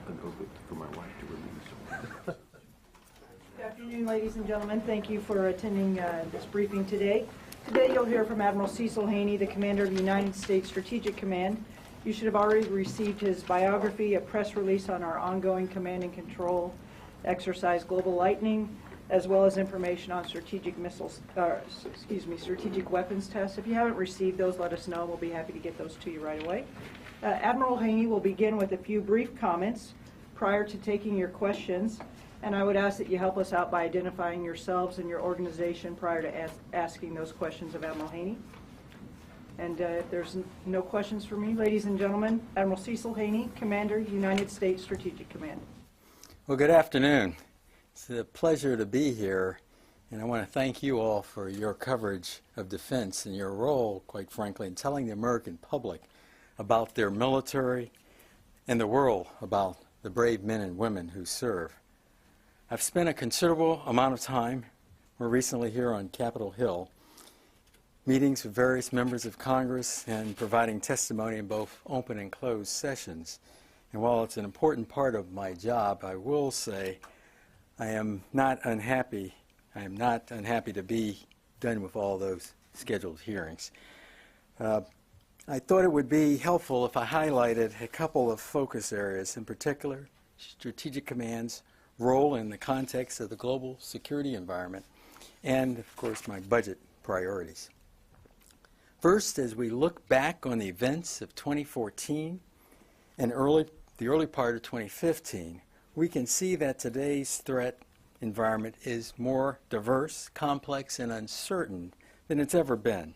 an oath for my wife to release. Good afternoon, ladies and gentlemen. Thank you for attending this briefing today. Today you'll hear from Admiral Cecil Haney, the Commander of the United States Strategic Command. You should have already received his biography, a press release on our ongoing command and control exercise Global Lightning, as well as information on strategic strategic weapons tests. If you haven't received those, let us know. We'll be happy to get those to you right away. Admiral Haney will begin with a few brief comments prior to taking your questions, and I would ask that you help us out by identifying yourselves and your organization prior to asking those questions of Admiral Haney. And if there's no questions for me, ladies and gentlemen, Admiral Cecil Haney, Commander, United States Strategic Command. Well, good afternoon. It's a pleasure to be here, and I want to thank you all for your coverage of defense and your role, quite frankly, in telling the American public about their military and the world about the brave men and women who serve. I've spent a considerable amount of time, more recently here on Capitol Hill, meetings with various members of Congress and providing testimony in both open and closed sessions. And while it's an important part of my job, I will say I am not unhappy. I am not unhappy to be done with all those scheduled hearings. I thought it would be helpful if I highlighted a couple of focus areas, in particular, Strategic Command's role in the context of the global security environment, and, of course, my budget priorities. First, as we look back on the events of 2014 and the early part of 2015, we can see that today's threat environment is more diverse, complex, and uncertain than it's ever been.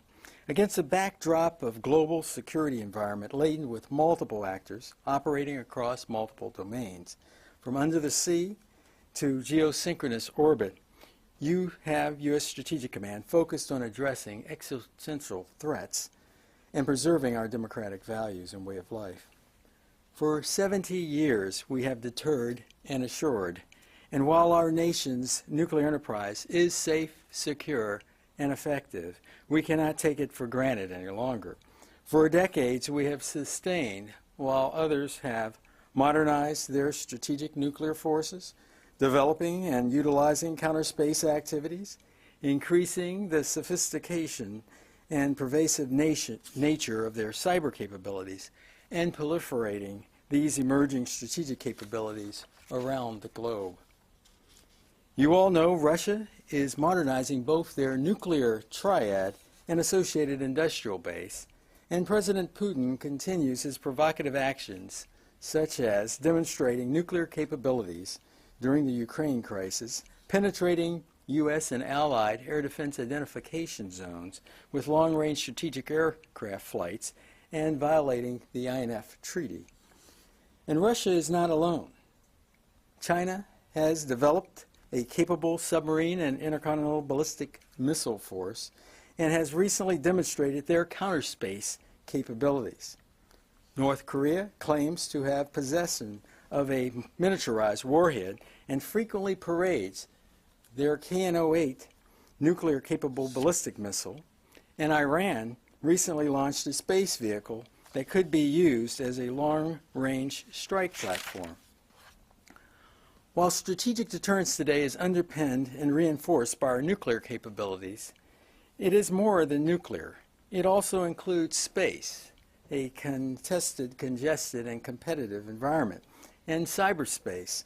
Against a backdrop of global security environment laden with multiple actors operating across multiple domains, from under the sea to geosynchronous orbit, you have U.S. Strategic Command focused on addressing existential threats and preserving our democratic values and way of life. For 70 years, we have deterred and assured, and while our nation's nuclear enterprise is safe, secure, and effective, we cannot take it for granted any longer. For decades, we have sustained, while others have modernized their strategic nuclear forces, developing and utilizing counter-space activities, increasing the sophistication and pervasive nature of their cyber capabilities, and proliferating these emerging strategic capabilities around the globe. You all know Russia is modernizing both their nuclear triad and associated industrial base, and President Putin continues his provocative actions, such as demonstrating nuclear capabilities during the Ukraine crisis, penetrating U.S. and allied air defense identification zones with long-range strategic aircraft flights, and violating the INF Treaty. And Russia is not alone. China has developed a capable submarine and intercontinental ballistic missile force and has recently demonstrated their counterspace capabilities. North Korea claims to have possession of a miniaturized warhead and frequently parades their KN-08 nuclear-capable ballistic missile, and Iran recently launched a space vehicle that could be used as a long-range strike platform. While strategic deterrence today is underpinned and reinforced by our nuclear capabilities, it is more than nuclear. It also includes space, a contested, congested, and competitive environment, and cyberspace,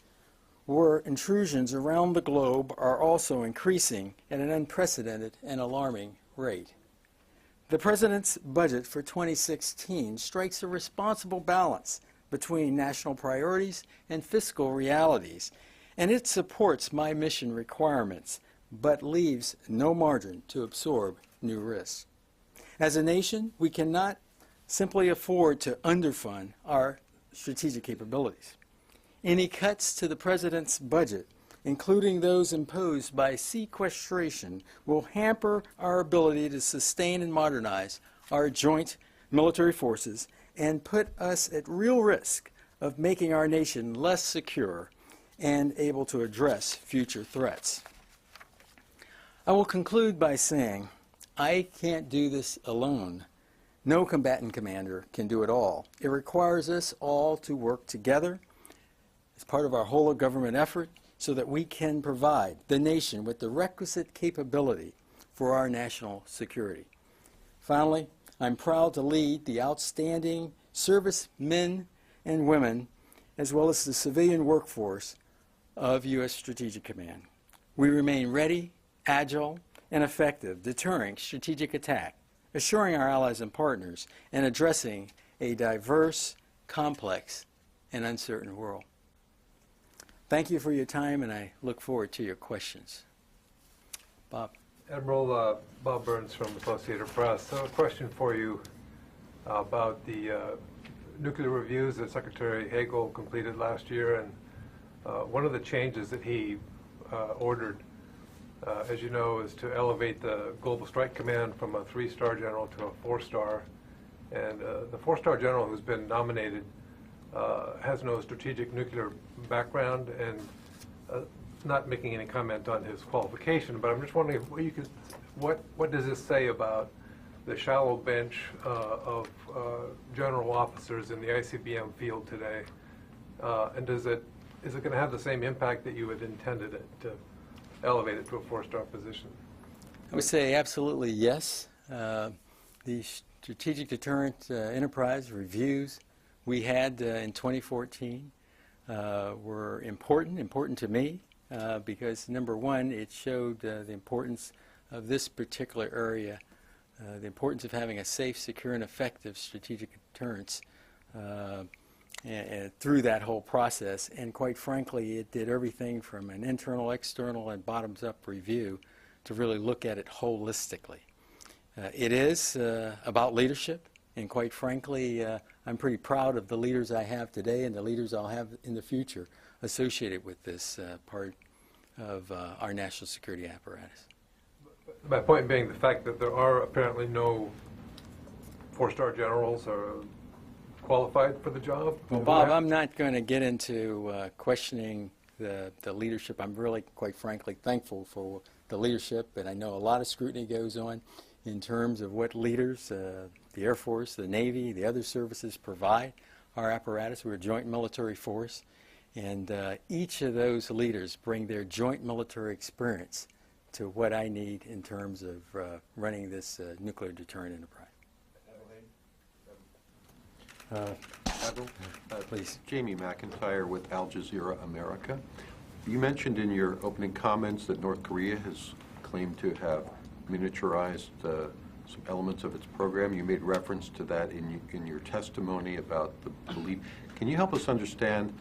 where intrusions around the globe are also increasing at an unprecedented and alarming rate. The President's budget for 2016 strikes a responsible balance between national priorities and fiscal realities, and it supports my mission requirements, but leaves no margin to absorb new risks. As a nation, we cannot simply afford to underfund our strategic capabilities. Any cuts to the President's budget, including those imposed by sequestration, will hamper our ability to sustain and modernize our joint military forces and put us at real risk of making our nation less secure and able to address future threats. I will conclude by saying, I can't do this alone. No combatant commander can do it all. It requires us all to work together, It's part of our whole of government effort so that we can provide the nation with the requisite capability for our national security. Finally, I'm proud to lead the outstanding servicemen and women, as well as the civilian workforce of U.S. Strategic Command. We remain ready, agile, and effective, deterring strategic attack, assuring our allies and partners, and addressing a diverse, complex, and uncertain world. Thank you for your time, and I look forward to your questions. Bob. Admiral Bob Burns from Associated Press. So a question for you about the nuclear reviews that Secretary Hagel completed last year, and one of the changes that he ordered, as you know, is to elevate the Global Strike Command from a 3-star general to a 4-star. And the 4-star general who's been nominated has no strategic nuclear background, and not making any comment on his qualification, but I'm just wondering if you could, what does this say about the shallow bench of general officers in the ICBM field today, and is it going to have the same impact that you had intended it to elevate it to a 4-star position? I would say absolutely yes. The strategic deterrent enterprise reviews we had in 2014 were important to me because, number one, it showed the importance of this particular area, the importance of having a safe, secure, and effective strategic deterrence and through that whole process. And quite frankly, it did everything from an internal, external, and bottoms-up review to really look at it holistically. It is about leadership, and quite frankly, I'm pretty proud of the leaders I have today and the leaders I'll have in the future associated with this part of our national security apparatus. My point being the fact that there are apparently no 4-star generals are qualified for the job. Well, Bob, I'm not going to get into questioning the leadership. I'm really, quite frankly, thankful for the leadership, and I know a lot of scrutiny goes on in terms of what leaders, the Air Force, the Navy, the other services provide our apparatus. We're a joint military force, and each of those leaders bring their joint military experience to what I need in terms of running this nuclear deterrent enterprise. Admiral, Please. Jamie McIntyre with Al Jazeera America. You mentioned in your opening comments that North Korea has claimed to have miniaturized some elements of its program. You made reference to that in your testimony about the belief. Can you help us understand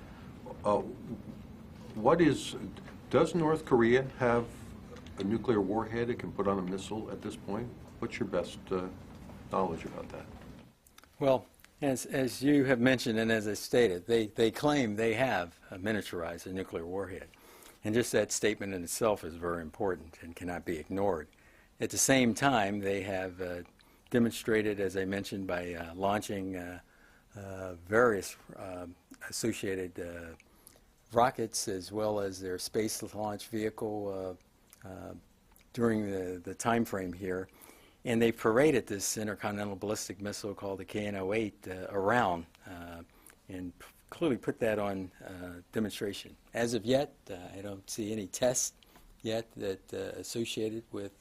does North Korea have a nuclear warhead it can put on a missile at this point? What's your best knowledge about that? Well, as you have mentioned and as I stated, they claim they have miniaturized a nuclear warhead. And just that statement in itself is very important and cannot be ignored. At the same time, they have demonstrated, as I mentioned, by launching various associated rockets as well as their space launch vehicle during the time frame here. And they paraded this intercontinental ballistic missile called the KN-08 around and clearly put that on demonstration. As of yet, I don't see any tests yet that associated with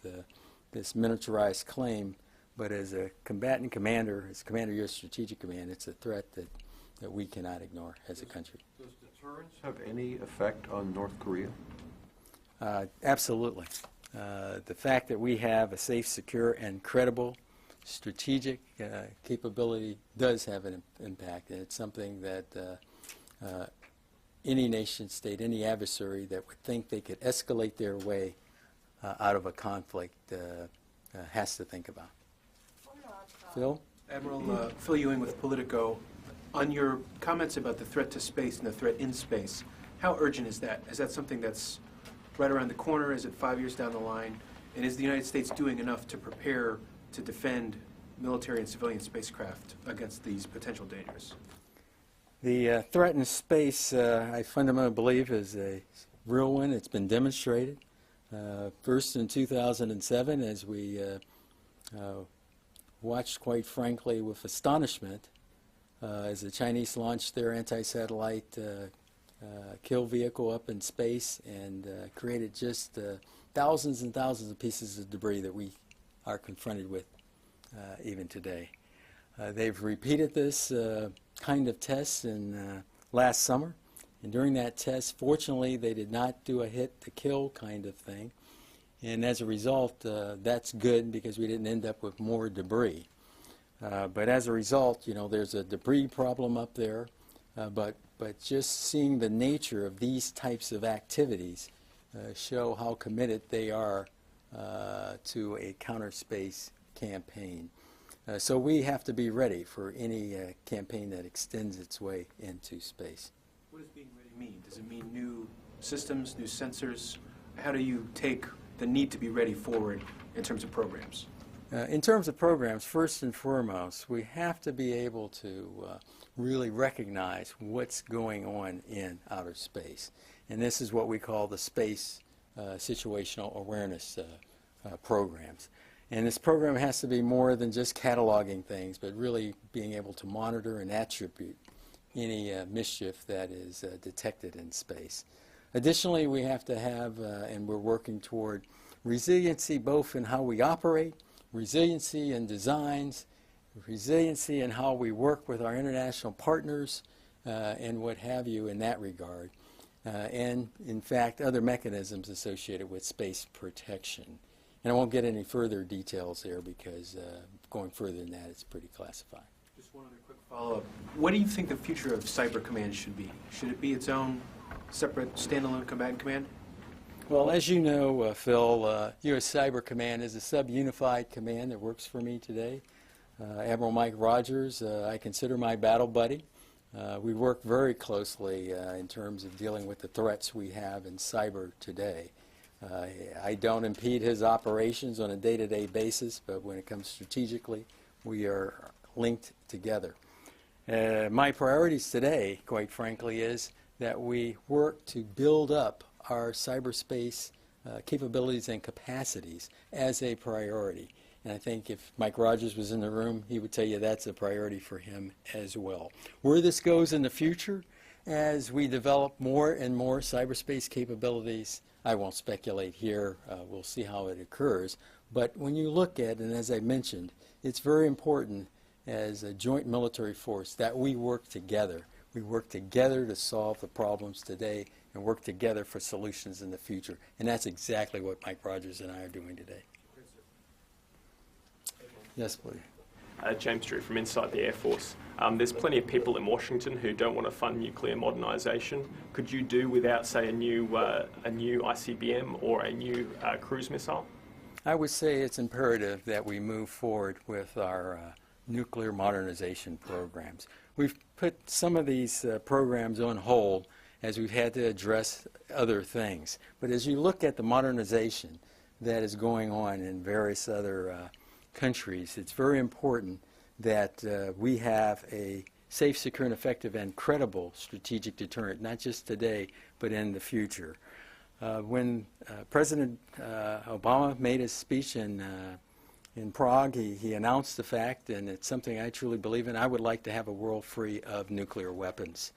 this miniaturized claim, but as a combatant commander, as Commander of U.S. Strategic Command, it's a threat that we cannot ignore as a country. Does deterrence have any effect on North Korea? Absolutely. The fact that we have a safe, secure, and credible strategic capability does have an impact, and it's something that any nation state, any adversary that would think they could escalate their way out of a conflict has to think about. Phil? Admiral Phil Ewing with Politico. On your comments about the threat to space and the threat in space, how urgent is that? Is that something that's right around the corner? Is it 5 years down the line? And is the United States doing enough to prepare to defend military and civilian spacecraft against these potential dangers? The threat in space, I fundamentally believe, is a real one. It's been demonstrated. First in 2007, as we watched, quite frankly, with astonishment, as the Chinese launched their anti-satellite kill vehicle up in space and created just thousands and thousands of pieces of debris that we are confronted with even today. They've repeated this kind of test in last summer, and during that test, fortunately, they did not do a hit-to-kill kind of thing, and as a result, that's good because we didn't end up with more debris. But as a result, you know, there's a debris problem up there, but just seeing the nature of these types of activities show how committed they are to a counter space campaign. So we have to be ready for any campaign that extends its way into space. What does being ready mean? Does it mean new systems, new sensors? How do you take the need to be ready forward in terms of programs? In terms of programs, first and foremost, we have to be able to really recognize what's going on in outer space. And this is what we call the space situational awareness programs. And this program has to be more than just cataloging things, but really being able to monitor and attribute any mischief that is detected in space. Additionally, we have to have, and we're working toward, resiliency both in how we operate, resiliency in designs, resiliency in how we work with our international partners, and what have you in that regard. And, in fact, other mechanisms associated with space protection. And I won't get any further details there because going further than that, it's pretty classified. Just one other quick follow-up. What do you think the future of Cyber Command should be? Should it be its own separate standalone combatant command? Well, as you know, Phil, U.S. Cyber Command is a sub-unified command that works for me today. Admiral Mike Rogers, I consider my battle buddy. We work very closely in terms of dealing with the threats we have in cyber today. I don't impede his operations on a day-to-day basis, but when it comes strategically, we are linked together. My priorities today, quite frankly, is that we work to build up our cyberspace capabilities and capacities as a priority. And I think if Mike Rogers was in the room, he would tell you that's a priority for him as well. Where this goes in the future, as we develop more and more cyberspace capabilities, I won't speculate here. We'll see how it occurs. But when you look at, and as I mentioned, it's very important as a joint military force that we work together. We work together to solve the problems today and work together for solutions in the future. And that's exactly what Mike Rogers and I are doing today. Yes, please. James Drew from Inside the Air Force. There's plenty of people in Washington who don't want to fund nuclear modernisation. Could you do without, say, a new ICBM or a new cruise missile? I would say it's imperative that we move forward with our nuclear modernization programs. We've put some of these programs on hold as we've had to address other things. But as you look at the modernization that is going on in various other countries, it's very important that we have a safe, secure, and effective and credible strategic deterrent, not just today, but in the future. When President Obama made his speech in Prague, he announced the fact, and it's something I truly believe in, I would like to have a world free of nuclear weapons.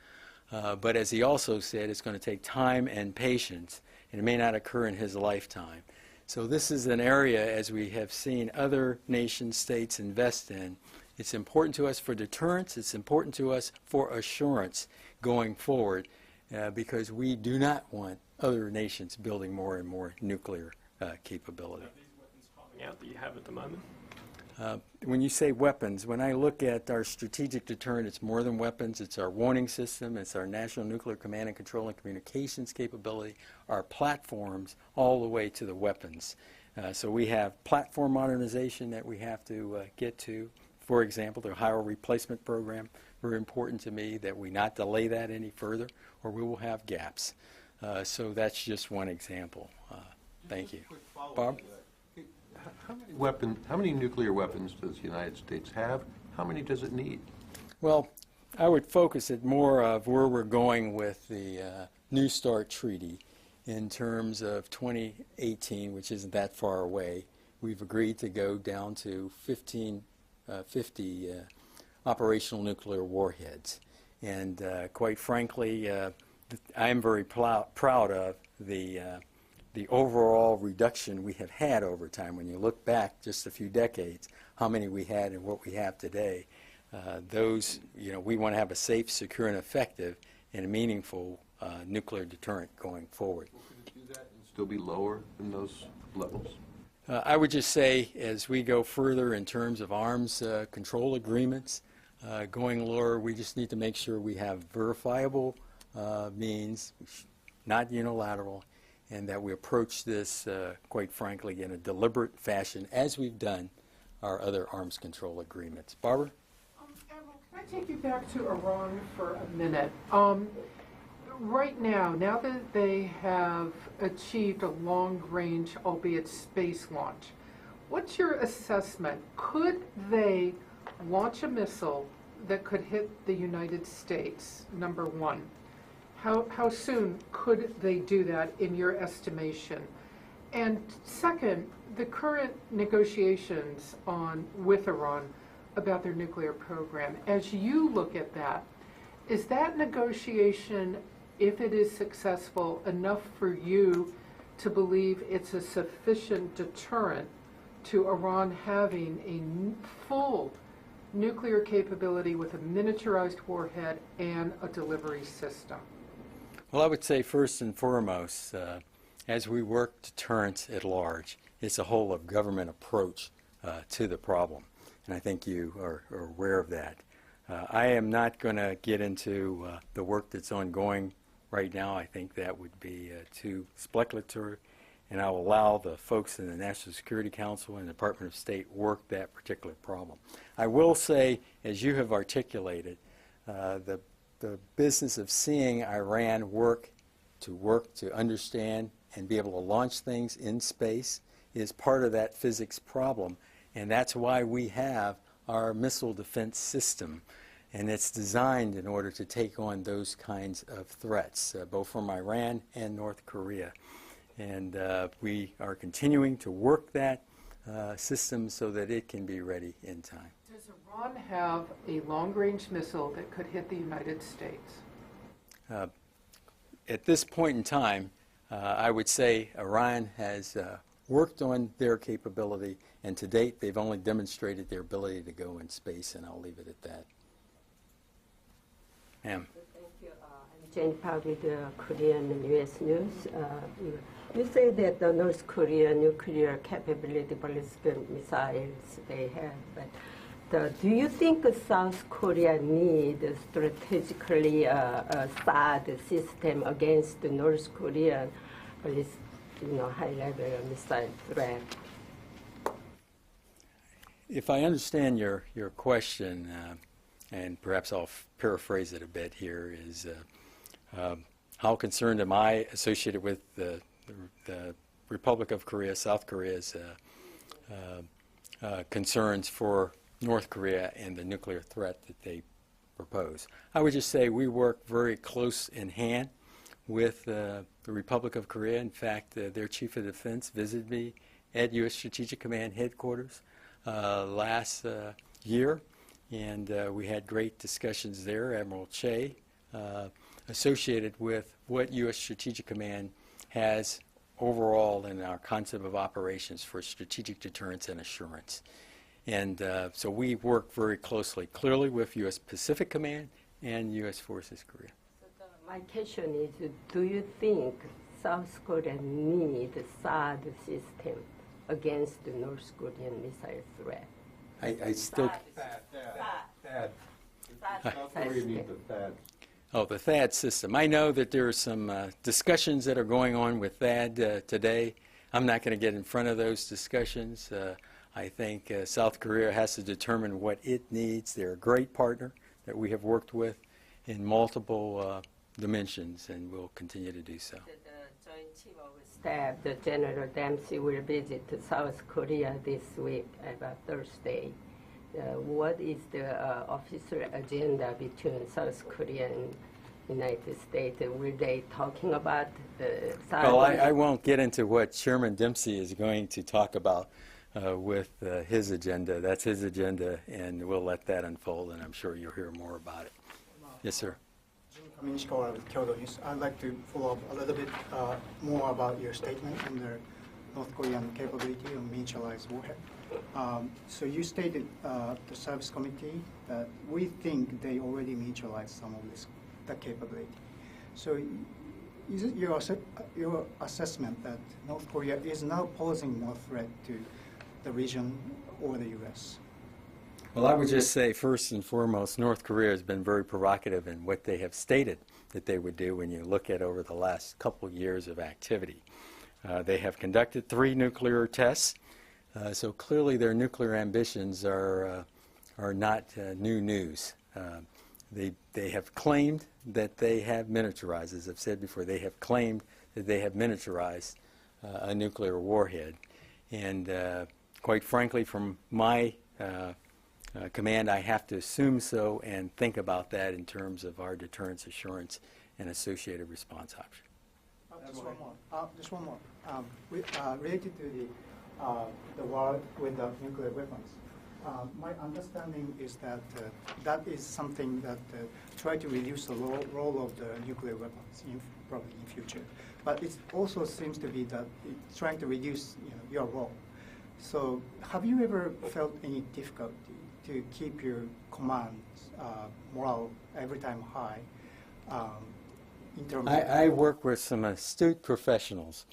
But as he also said, it's going to take time and patience, and it may not occur in his lifetime. So this is an area, as we have seen other nation states invest in, it's important to us for deterrence, it's important to us for assurance going forward, because we do not want other nations building more and more nuclear capability. Are these weapons popping out that you have at the moment? When you say weapons, when I look at our strategic deterrent, it's more than weapons. It's our warning system. It's our National Nuclear Command and Control and Communications capability, our platforms, all the way to the weapons. So we have platform modernization that we have to get to. For example, the Ohio replacement program, very important to me that we not delay that any further, or we will have gaps. So that's just one example. Thank you. Bob? How many nuclear weapons does the United States have? How many does it need? Well, I would focus it more of where we're going with the New START Treaty in terms of 2018, which isn't that far away. We've agreed to go down to 50 operational nuclear warheads. And quite frankly, I'm very proud of the overall reduction we have had over time. When you look back just a few decades, how many we had and what we have today, we want to have a safe, secure, and effective and a meaningful nuclear deterrent going forward. Well, could it do that and still be lower than those levels? I would just say, as we go further in terms of arms control agreements, going lower, we just need to make sure we have verifiable means, not unilateral, and that we approach this, quite frankly, in a deliberate fashion, as we've done our other arms control agreements. Barbara? Admiral, can I take you back to Iran for a minute? Right now that they have achieved a long-range, albeit space launch, what's your assessment? Could they launch a missile that could hit the United States, number one? How soon could they do that in your estimation? And second, the current negotiations with Iran about their nuclear program, as you look at that, is that negotiation, if it is successful, enough for you to believe it's a sufficient deterrent to Iran having a full nuclear capability with a miniaturized warhead and a delivery system? Well, I would say first and foremost, as we work deterrence at large, it's a whole of government approach to the problem. And I think you are aware of that. I am not going to get into the work that's ongoing right now. I think that would be too speculative, and I'll allow the folks in the National Security Council and the Department of State work that particular problem. I will say, as you have articulated, the business of seeing Iran work to understand and be able to launch things in space is part of that physics problem, and that's why we have our missile defense system. And it's designed in order to take on those kinds of threats, both from Iran and North Korea. And we are continuing to work that system so that it can be ready in time. Does Iran have a long-range missile that could hit the United States? At this point in time, I would say Iran has worked on their capability, and to date they've only demonstrated their ability to go in space, and I'll leave it at that. Ma'am. Thank you. I'm Jane Park with Korean and U.S. News. You say that the North Korea nuclear capability ballistic missiles they have, but do you think South Korea needs strategically a THAAD system against the North Korean high-level missile threat? If I understand your question, and perhaps I'll paraphrase it a bit here, is how concerned am I associated with the Republic of Korea, South Korea's concerns for North Korea and the nuclear threat that they propose? I would just say we work very close in hand with the Republic of Korea. In fact, their Chief of Defense visited me at U.S. Strategic Command headquarters last year. And we had great discussions there, Admiral Che, associated with what U.S. Strategic Command has overall in our concept of operations for strategic deterrence and assurance. And so we work very closely, clearly, with U.S. Pacific Command and U.S. Forces Korea. So my question is, do you think South Korea needs a THAAD system against the North Korean missile threat? I still... THAAD. South Korea needs the THAAD. Oh, the THAAD system. I know that there are some discussions that are going on with THAAD today. I'm not going to get in front of those discussions. I think South Korea has to determine what it needs. They're a great partner that we have worked with in multiple dimensions, and will continue to do so. The Joint Chief of Staff, the General Dempsey, will visit South Korea this week, about Thursday. What is the official agenda between South Korea and United States? Will they talking about the THAAD? Well, I won't get into what Chairman Dempsey is going to talk about with his agenda. That's his agenda, and we'll let that unfold, and I'm sure you'll hear more about it. Yes, sir. Jim Minishikawa with Kyodo News. I'd like to follow up a little bit more about your statement on the North Korean capability of miniaturized warhead. So you stated the service committee that we think they already miniaturized some of that capability. So is it your assessment that North Korea is now posing more threat to the region or the U.S.? Well, I would just say, first and foremost, North Korea has been very provocative in what they have stated that they would do when you look at over the last couple of years of activity. They have conducted 3 nuclear tests, so clearly their nuclear ambitions are not new news. They have claimed that they have miniaturized, as I've said before, they have claimed that they have miniaturized a nuclear warhead. And quite frankly, from my command, I have to assume so and think about that in terms of our deterrence assurance and associated response option. Just one more. Related to the war with the nuclear weapons, my understanding is that that is something that try to reduce the role of the nuclear weapons probably in future. But it also seems to be that it's trying to reduce your role. So have you ever felt any difficulty to keep your command morale every time high? In terms I work with some astute professionals,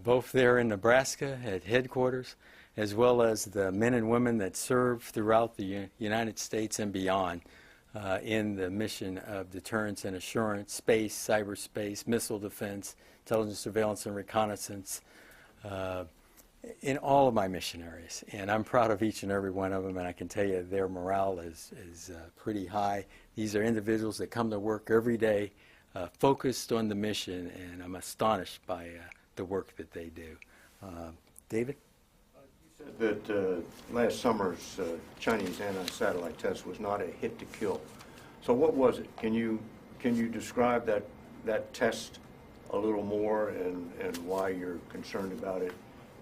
both there in Nebraska at headquarters, as well as the men and women that serve throughout the United States and beyond in the mission of deterrence and assurance, space, cyberspace, missile defense, intelligence, surveillance, and reconnaissance, in all of my mission areas. And I'm proud of each and every one of them, and I can tell you their morale is pretty high. These are individuals that come to work every day focused on the mission, and I'm astonished by the work that they do. David? You said that last summer's Chinese anti-satellite test was not a hit to kill. So what was it? Can you describe that test a little more and why you're concerned about it?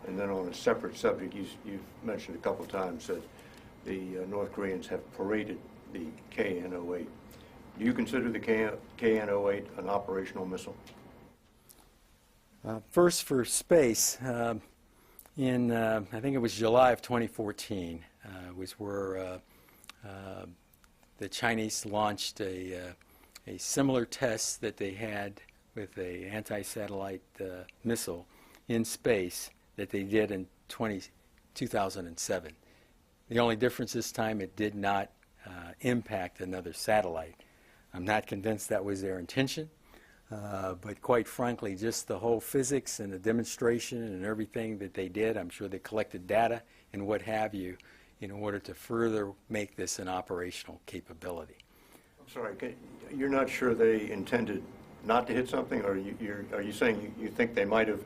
And then on a separate subject, you've mentioned a couple times that the North Koreans have paraded the KN-08. Do you consider the KN-08 an operational missile? First, for space, in I think it was July of 2014 was where the Chinese launched a similar test that they had with an anti-satellite missile in space that they did in 2007. The only difference this time, it did not impact another satellite. I'm not convinced that was their intention, but quite frankly, just the whole physics and the demonstration and everything that they did, I'm sure they collected data and what have you in order to further make this an operational capability. I'm sorry, you're not sure they intended not to hit something, or are you saying you think they might have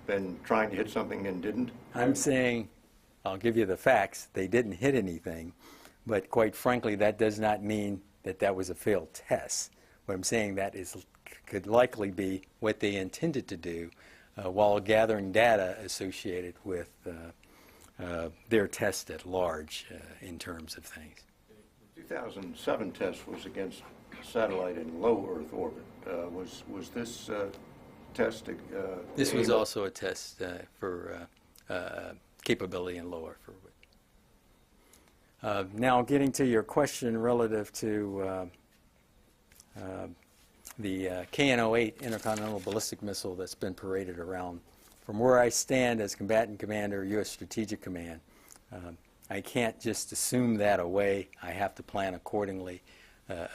been trying to hit something and didn't? I'm saying, I'll give you the facts, they didn't hit anything, but quite frankly, that does not mean that that was a failed test. What I'm saying that could likely be what they intended to do while gathering data associated with their test at large in terms of things. The 2007 test was against satellite in low Earth orbit. Was this test? This was also a test for capability in low Earth orbit. Now, getting to your question relative to the KN-08 intercontinental ballistic missile that's been paraded around. From where I stand as combatant commander, U.S. Strategic Command, I can't just assume that away. I have to plan accordingly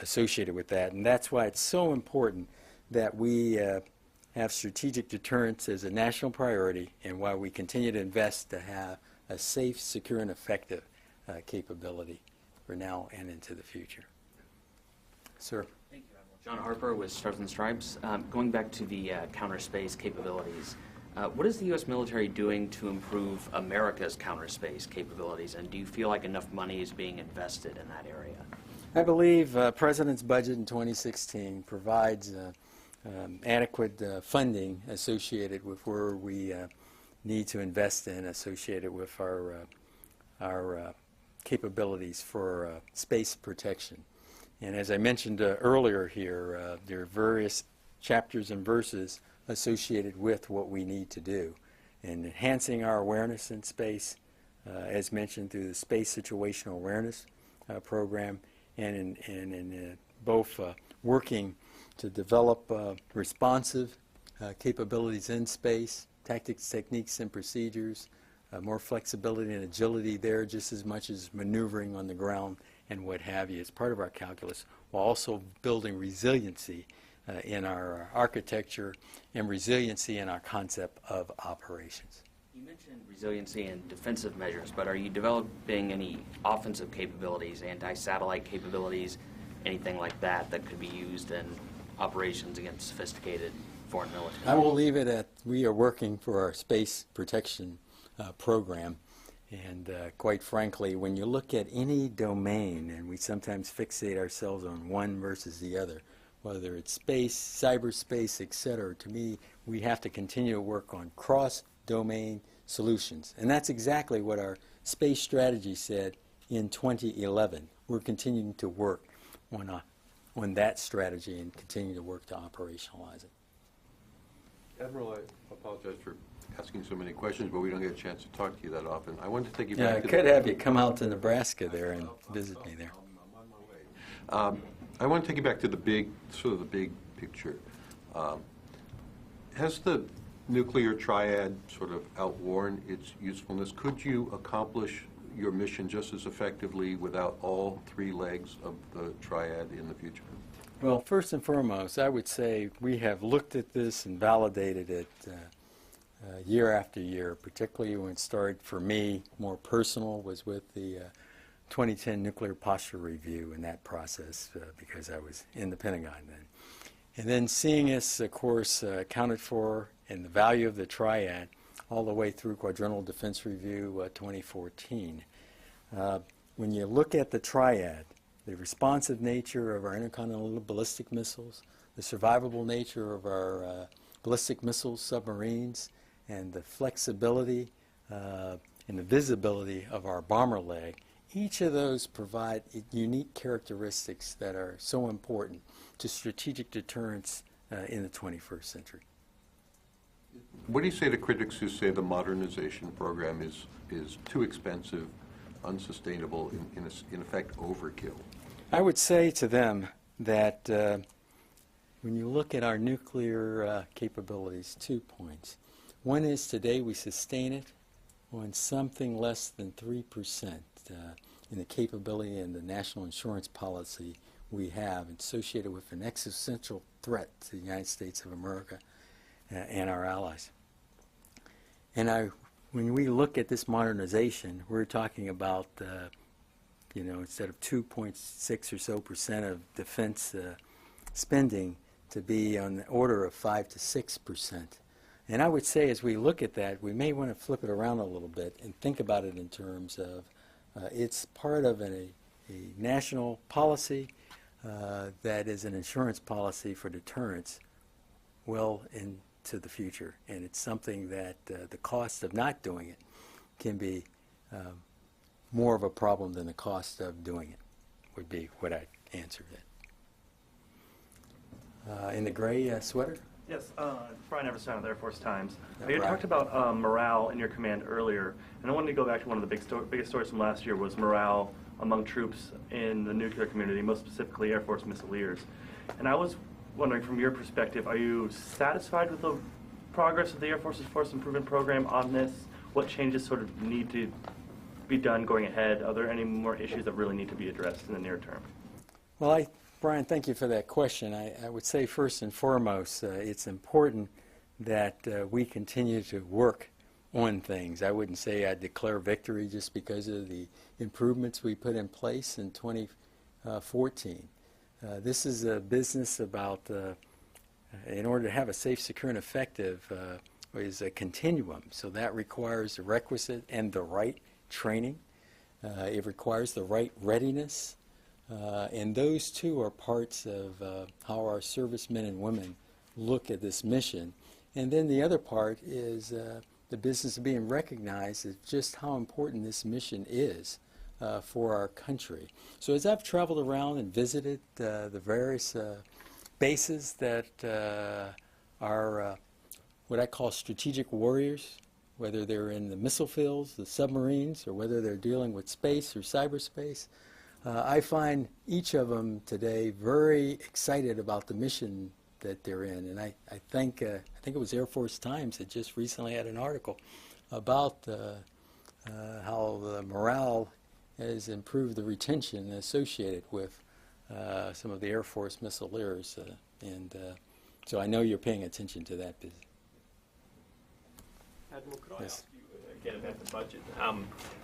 associated with that. And that's why it's so important that we have strategic deterrence as a national priority, and why we continue to invest to have a safe, secure, and effective capability for now and into the future. Sir. Thank you, Admiral. John Harper with Stars and Stripes. Going back to the counter space capabilities, what is the U.S. military doing to improve America's counter space capabilities, and do you feel like enough money is being invested in that area? I believe President's budget in 2016 provides adequate funding associated with where we need to invest in, associated with our capabilities for space protection. And as I mentioned earlier here, there are various chapters and verses associated with what we need to do. And enhancing our awareness in space, as mentioned through the Space Situational Awareness Program, and in both working to develop responsive capabilities in space, tactics, techniques, and procedures, more flexibility and agility there just as much as maneuvering on the ground and what have you. It's part of our calculus, while also building resiliency in our architecture and resiliency in our concept of operations. You mentioned resiliency and defensive measures, but are you developing any offensive capabilities, anti-satellite capabilities, anything like that that could be used in operations against sophisticated foreign militaries? I will leave it at we are working for our space protection program. And quite frankly, when you look at any domain, and we sometimes fixate ourselves on one versus the other, whether it's space, cyberspace, et cetera, to me, we have to continue to work on cross-domain solutions. And that's exactly what our space strategy said in 2011. We're continuing to work on that strategy and continue to work to operationalize it. Admiral, I apologize for asking so many questions, but we don't get a chance to talk to you that often. I wanted to take you Yeah, back I to could have you come out to Nebraska there and visit me there. I'm on my way. I want to take you back to the big picture. Has the nuclear triad sort of outworn its usefulness? Could you accomplish your mission just as effectively without all three legs of the triad in the future? Well, first and foremost, I would say we have looked at this and validated it year after year, particularly when it started for me, more personal, was with the 2010 Nuclear Posture Review in that process because I was in the Pentagon then. And then seeing us, of course, accounted for in the value of the triad all the way through Quadrennial Defense Review 2014. When you look at the triad, the responsive nature of our intercontinental ballistic missiles, the survivable nature of our ballistic missiles, submarines, and the flexibility and the visibility of our bomber leg, each of those provide unique characteristics that are so important to strategic deterrence in the 21st century. What do you say to critics who say the modernization program is too expensive, unsustainable, in effect overkill? I would say to them that when you look at our nuclear capabilities, 2 points. One is today we sustain it on something less than 3% in the capability and the national insurance policy we have associated with an existential threat to the United States of America and our allies. And when we look at this modernization, we're talking about, instead of 2.6 or so% of defense spending to be on the order of 5 to 6%. And I would say as we look at that, we may want to flip it around a little bit and think about it in terms of it's part of a national policy that is an insurance policy for deterrence well into the future. And it's something that the cost of not doing it can be more of a problem than the cost of doing it, would be what I'd answer that. In the gray sweater? Yes, Brian Everstein with Air Force Times. Yeah, You Brian. talked about morale in your command earlier, and I wanted to go back to one of the biggest stories from last year was morale among troops in the nuclear community, most specifically Air Force Missileers. And I was wondering, from your perspective, are you satisfied with the progress of the Air Force's Force Improvement Program on this? What changes sort of need to be done going ahead? Are there any more issues that really need to be addressed in the near term? Well, Brian, thank you for that question. I would say first and foremost, it's important that we continue to work on things. I wouldn't say I declare victory just because of the improvements we put in place in 2014. This is a business about, in order to have a safe, secure, and effective, is a continuum. So that requires the requisite and the right training. It requires the right readiness. And those two are parts of how our servicemen and women look at this mission. And then the other part is the business of being recognized as just how important this mission is for our country. So as I've traveled around and visited the various bases that are what I call strategic warriors, whether they're in the missile fields, the submarines, or whether they're dealing with space or cyberspace, I find each of them today very excited about the mission that they're in. And I think it was Air Force Times that just recently had an article about how the morale has improved, the retention associated with some of the Air Force missileers. So I know you're paying attention to that business. Admiral, could I Yes. ask you again about the budget?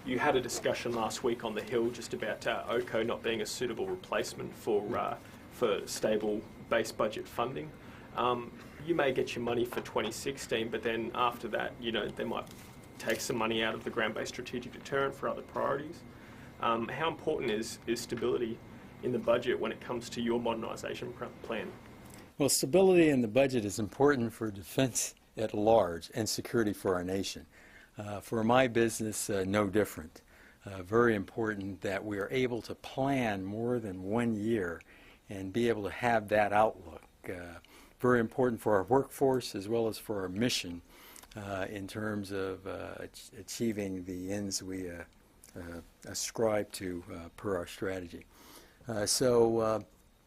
You had a discussion last week on the Hill just about OCO not being a suitable replacement for stable base budget funding. You may get your money for 2016, but then after that, they might take some money out of the ground-based strategic deterrent for other priorities. How important is stability in the budget when it comes to your modernisation plan? Well, stability in the budget is important for defense at large and security for our nation. For my business, no different. Very important that we are able to plan more than 1 year and be able to have that outlook. Very important for our workforce as well as for our mission in terms of achieving the ends we ascribe to per our strategy. So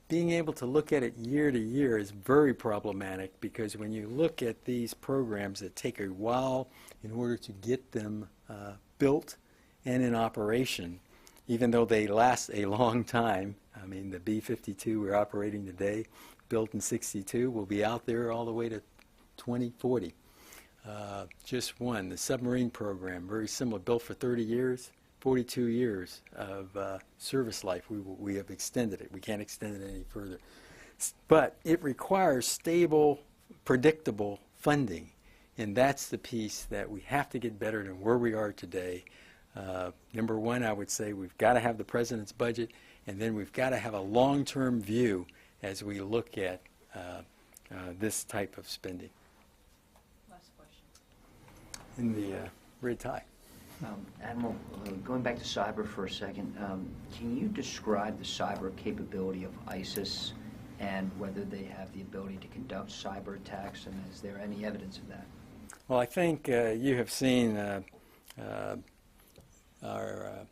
being able to look at it year to year is very problematic, because when you look at these programs that take a while in order to get them built and in operation, even though they last a long time. I mean, the B-52 we're operating today, built in '62, will be out there all the way to 2040. Just one, the submarine program, very similar, built for 30 years, 42 years of service life. We have extended it. We can't extend it any further. But it requires stable, predictable funding, and that's the piece that we have to get better than where we are today. Number one, I would say we've got to have the President's budget, and then we've got to have a long-term view as we look at this type of spending. Last question. In the red tie. Admiral, going back to cyber for a second, can you describe the cyber capability of ISIS and whether they have the ability to conduct cyber attacks, and is there any evidence of that? Well, I think you have seen our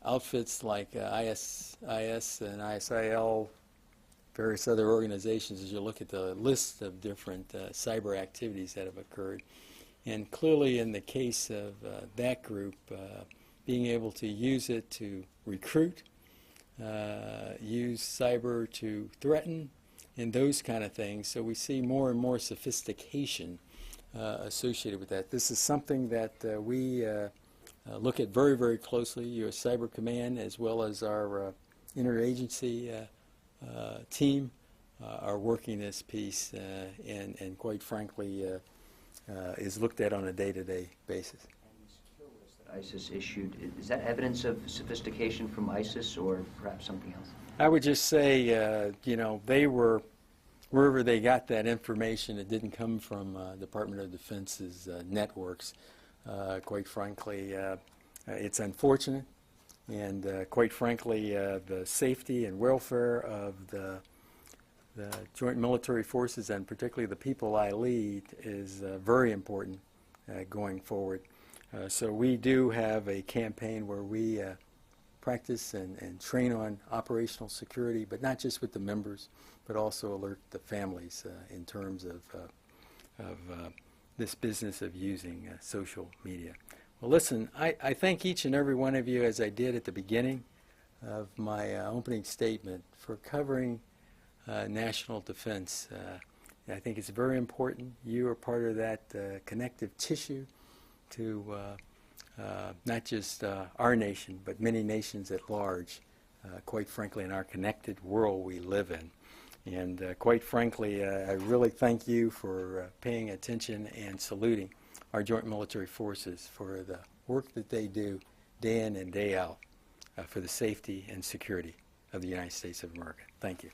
outfits like ISIS and ISIL, various other organizations, as you look at the list of different cyber activities that have occurred. And clearly in the case of that group, being able to use it to recruit, use cyber to threaten, and those kind of things. So we see more and more sophistication associated with that. This is something that we look at very, very closely. U.S. Cyber Command, as well as our interagency team, are working this piece, and quite frankly, is looked at on a day-to-day basis. And the secure list that ISIS issued, is that evidence of sophistication from ISIS or perhaps something else? I would just say, they were, wherever they got that information, it didn't come from Department of Defense's networks. Quite frankly, it's unfortunate, and quite frankly, the safety and welfare of the joint military forces, and particularly the people I lead, is very important going forward. So we do have a campaign where we practice and train on operational security, but not just with the members, but also alert the families in terms of this business of using social media. Well, listen, I thank each and every one of you, as I did at the beginning of my opening statement, for covering national defense. I think it's very important. You are part of that connective tissue to not just our nation, but many nations at large, quite frankly, in our connected world we live in. And quite frankly, I really thank you for paying attention and saluting our joint military forces for the work that they do day in and day out for the safety and security of the United States of America. Thank you.